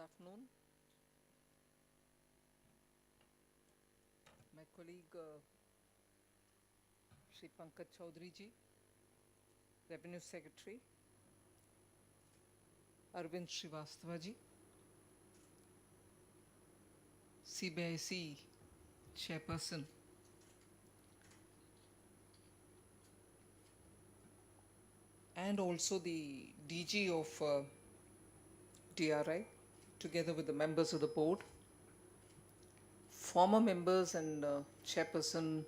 afternoon. My colleague Shri Pankaj Chaudhary ji, Revenue Secretary, Arvind Srivastava ji, CBIC Chairperson, and also the DG of DRI, together with the members of the board, former members and chairperson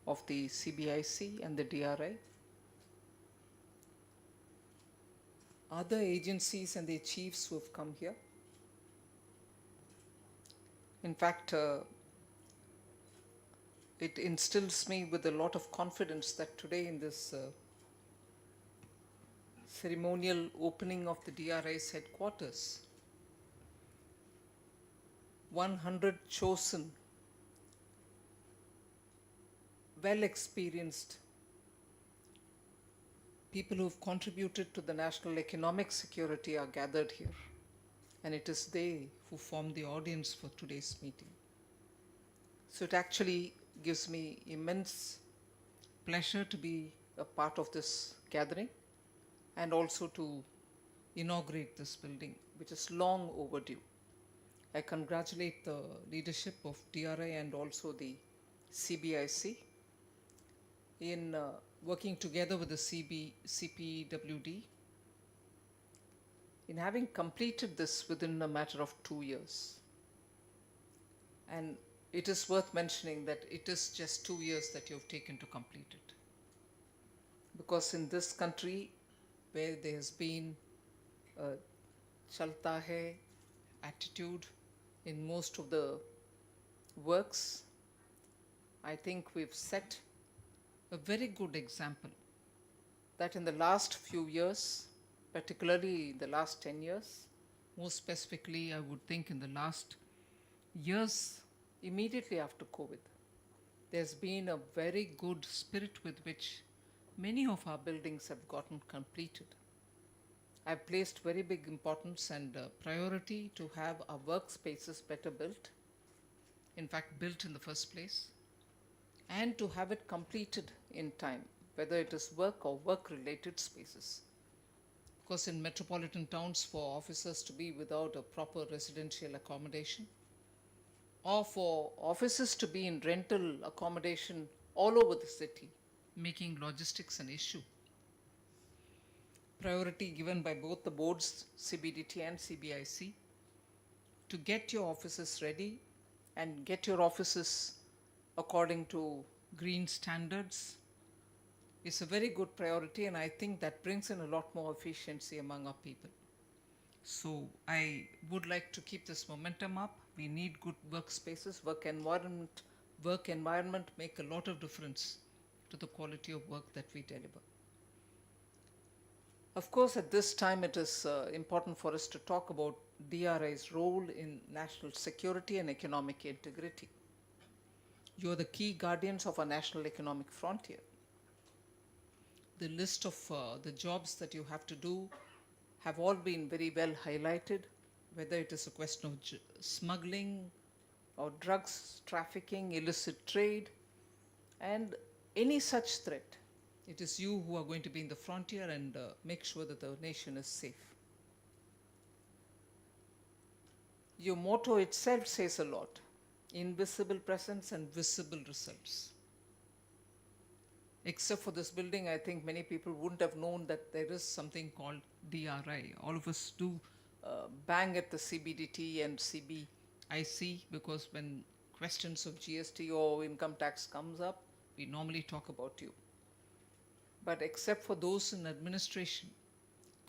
of the CBIC and the DRI, other agencies and their chiefs who have come here. In fact, it instills me with a lot of confidence that today in this ceremonial opening of the DRI's headquarters, 100 chosen, well-experienced people who have contributed to the national economic security are gathered here. And it is they who form the audience for today's meeting. So it actually gives me immense pleasure to be a part of this gathering and also to inaugurate this building, which is long overdue. I congratulate the leadership of DRI and also the CBIC in working together with the CPWD in having completed this within a matter of 2 years. And it is worth mentioning that it is just 2 years that you have taken to complete it. Because in this country, where there has been a chalta hai attitude in most of the works, I think we've set a very good example that in the last few years, particularly the last 10 years, more specifically, I would think in the last years immediately after COVID, there's been a very good spirit with which many of our buildings have gotten completed. I've placed very big importance and priority to have our workspaces better built, in fact built in the first place, and to have it completed in time, whether it is work or work-related spaces. Because in metropolitan towns, for officers to be without a proper residential accommodation, or for offices to be in rental accommodation all over the city, making logistics an issue. Priority given by both the boards, CBDT and CBIC, to get your offices ready and get your offices according to green standards is a very good priority, and I think that brings in a lot more efficiency among our people. So I would like to keep this momentum up. We need good workspaces, work environment. Work environment make a lot of difference to the quality of work that we deliver. Of course, at this time it is important for us to talk about DRI's role in national security and economic integrity. You are the key guardians of our national economic frontier. The list of the jobs that you have to do have all been very well highlighted, whether it is a question of smuggling or drugs trafficking, illicit trade, and any such threat. It is you who are going to be in the frontier and make sure that the nation is safe. Your motto itself says a lot: invisible presence and visible results. Except for this building, I think many people wouldn't have known that there is something called DRI. All of us do bang at the CBDT and CBIC because when questions of GST or income tax comes up, we normally talk about you. But except for those in administration,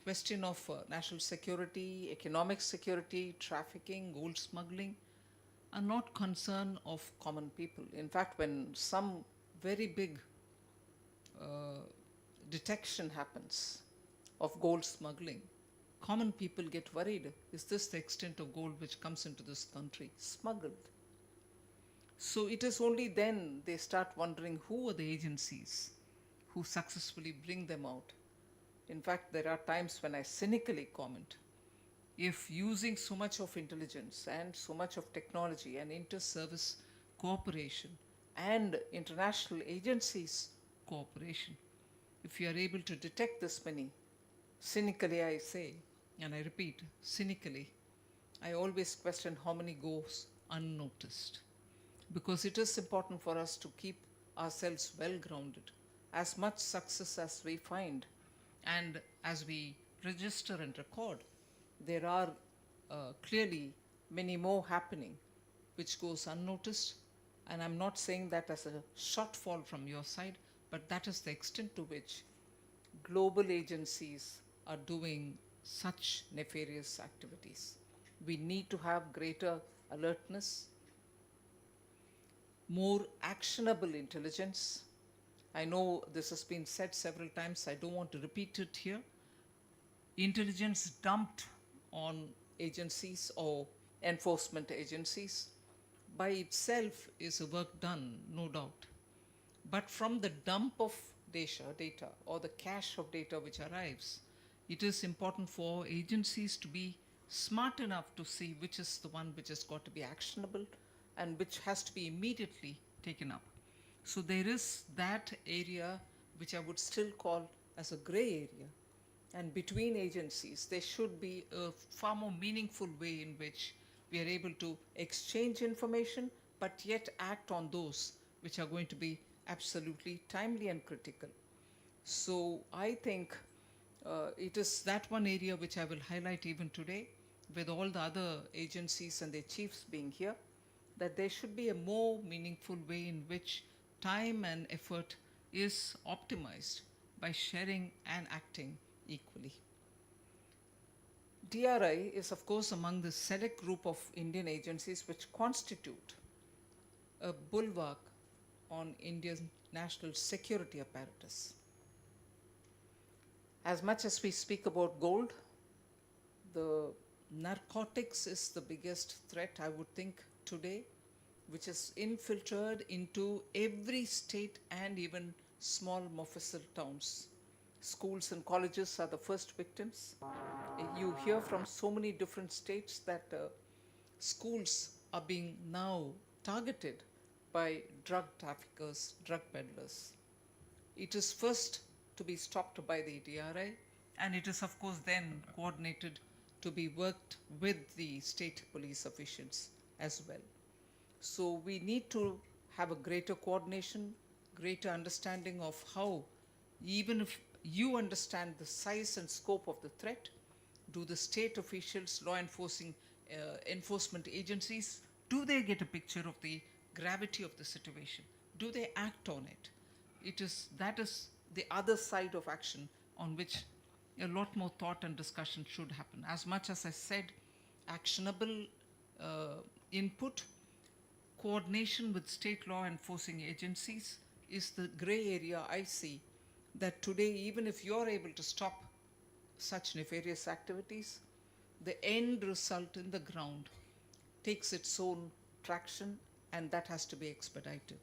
question of national security, economic security, trafficking, gold smuggling are not concern of common people. In fact, when some very big detection happens of gold smuggling, common people get worried. Is this the extent of gold which comes into this country smuggled? So it is only then they start wondering who are the agencies who successfully bring them out. In fact, there are times when I cynically comment, if using so much of intelligence and so much of technology and inter-service cooperation and international agencies cooperation, if you are able to detect this many, cynically I say, and I repeat, cynically, I always question how many goes unnoticed. Because it is important for us to keep ourselves well grounded. As much success as we find and as we register and record, there are clearly many more happening which goes unnoticed. And I'm not saying that as a shortfall from your side, but that is the extent to which global agencies are doing such nefarious activities. We need to have greater alertness, more actionable intelligence. I know this has been said several times, I don't want to repeat it here. Intelligence dumped on agencies or enforcement agencies by itself is a work done, no doubt. But from the dump of data or the cache of data which arrives, it is important for agencies to be smart enough to see which is the one which has got to be actionable and which has to be immediately taken up. So there is that area which I would still call as a gray area. And between agencies, there should be a far more meaningful way in which we are able to exchange information, but yet act on those which are going to be absolutely timely and critical. So I think it is that one area which I will highlight even today, with all the other agencies and their chiefs being here, that there should be a more meaningful way in which time and effort is optimized by sharing and acting equally. DRI is, of course, among the select group of Indian agencies which constitute a bulwark on India's national security apparatus. As much as we speak about gold, the narcotics is the biggest threat, I would think, today, which is infiltrated into every state and even small Mofussil towns. Schools and colleges are the first victims. You hear from so many different states that schools are being now targeted by drug traffickers, drug peddlers. It is first to be stopped by the DRI, and it is, of course, then coordinated to be worked with the state police officials as well. So we need to have a greater coordination, greater understanding of how, even if you understand the size and scope of the threat, do the state officials, law enforcement agencies, do they get a picture of the gravity of the situation? Do they act on it? That is the other side of action on which a lot more thought and discussion should happen. As much as I said, actionable input, coordination with state law enforcing agencies is the gray area I see, that today, even if you're able to stop such nefarious activities, the end result in the ground takes its own traction, and that has to be expedited.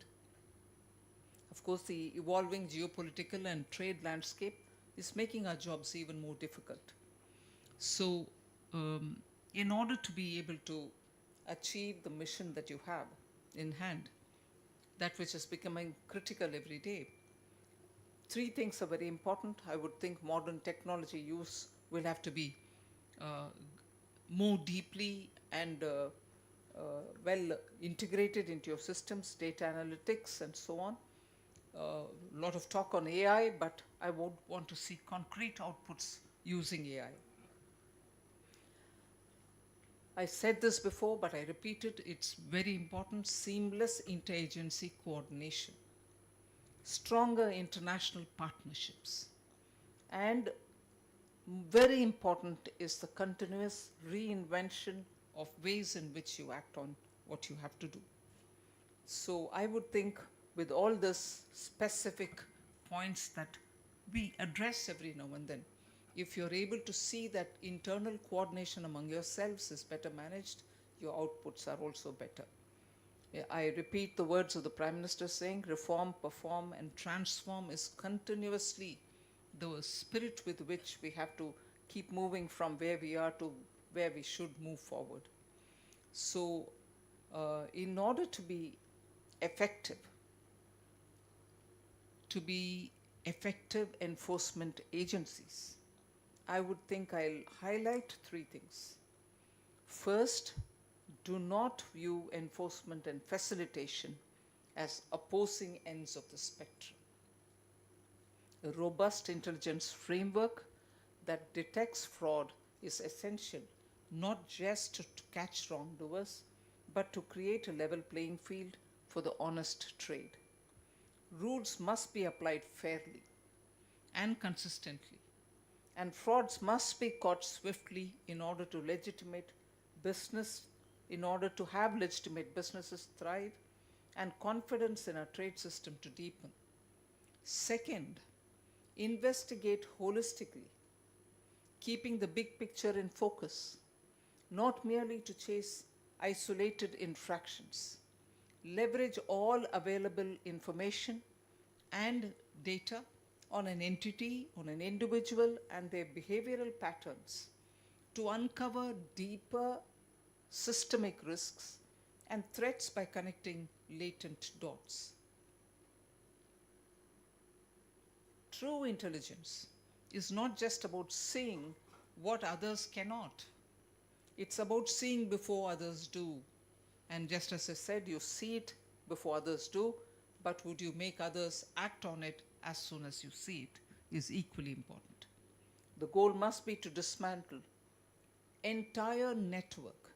Of course, the evolving geopolitical and trade landscape is making our jobs even more difficult. So, in order to be able to achieve the mission that you have in hand, that which is becoming critical every day, three things are very important. I would think modern technology use will have to be more deeply and well integrated into your systems, data analytics and so on. A lot of talk on AI, but I would want to see concrete outputs using AI. I said this before, but I repeat it, it's very important, seamless interagency coordination, stronger international partnerships, and very important is the continuous reinvention of ways in which you act on what you have to do. So I would think, with all this specific points that we address every now and then, if you're able to see that internal coordination among yourselves is better managed, your outputs are also better. I repeat the words of the Prime Minister saying, reform, perform and transform is continuously the spirit with which we have to keep moving from where we are to where we should move forward. So, in order to be effective, enforcement agencies, I would think I'll highlight three things. First, do not view enforcement and facilitation as opposing ends of the spectrum. A robust intelligence framework that detects fraud is essential, not just to catch wrongdoers, but to create a level playing field for the honest trade. Rules must be applied fairly and consistently, and frauds must be caught swiftly in order to have legitimate businesses thrive and confidence in our trade system to deepen. Second, investigate holistically, keeping the big picture in focus, not merely to chase isolated infractions. Leverage all available information and data on an entity, on an individual, and their behavioral patterns to uncover deeper systemic risks and threats by connecting latent dots. True intelligence is not just about seeing what others cannot. It's about seeing before others do. And just as I said, you see it before others do, but would you make others act on it as soon as you see it is equally important. The goal must be to dismantle entire network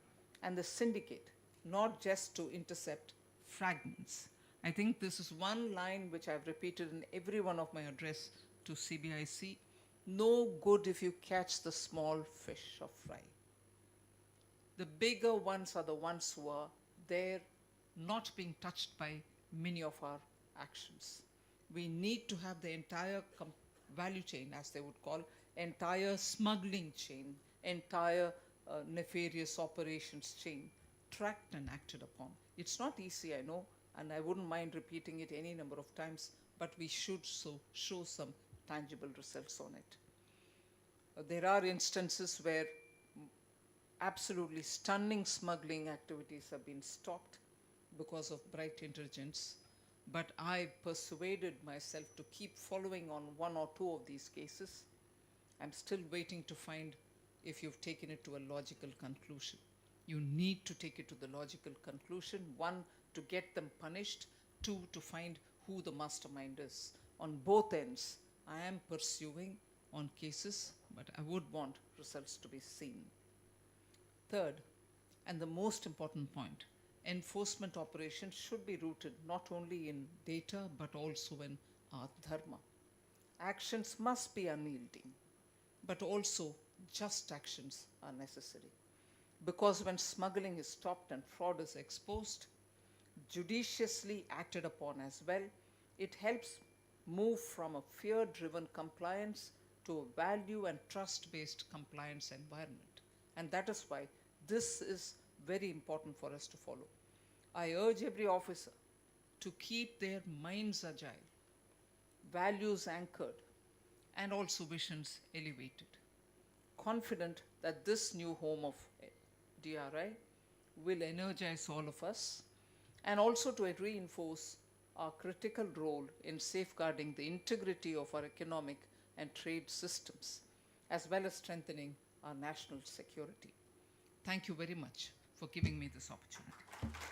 and the syndicate, not just to intercept fragments. I think this is one line which I've repeated in every one of my address to CBIC. No good if you catch the small fish or fry. The bigger ones are the ones who are there, not being touched by many of our actions. We need to have the entire value chain, as they would call, entire smuggling chain, entire nefarious operations chain, tracked and acted upon. It's not easy, I know, and I wouldn't mind repeating it any number of times, but we should show some tangible results on it. There are instances where absolutely stunning smuggling activities have been stopped because of bright intelligence, but I persuaded myself to keep following on one or two of these cases. I'm still waiting to find if you've taken it to a logical conclusion. You need to take it to the logical conclusion. One, to get them punished. Two, to find who the mastermind is. On both ends, I am pursuing on cases, but I would want results to be seen. Third, and the most important point, enforcement operations should be rooted not only in data but also in our dharma. Actions must be unyielding, but also just actions are necessary. Because when smuggling is stopped and fraud is exposed, judiciously acted upon as well, it helps move from a fear-driven compliance to a value and trust-based compliance environment. And that is why this is very important for us to follow. I urge every officer to keep their minds agile, values anchored, and also visions elevated. Confident that this new home of DRI will energize all of us and also to reinforce our critical role in safeguarding the integrity of our economic and trade systems, as well as strengthening our national security. Thank you very much for giving me this opportunity.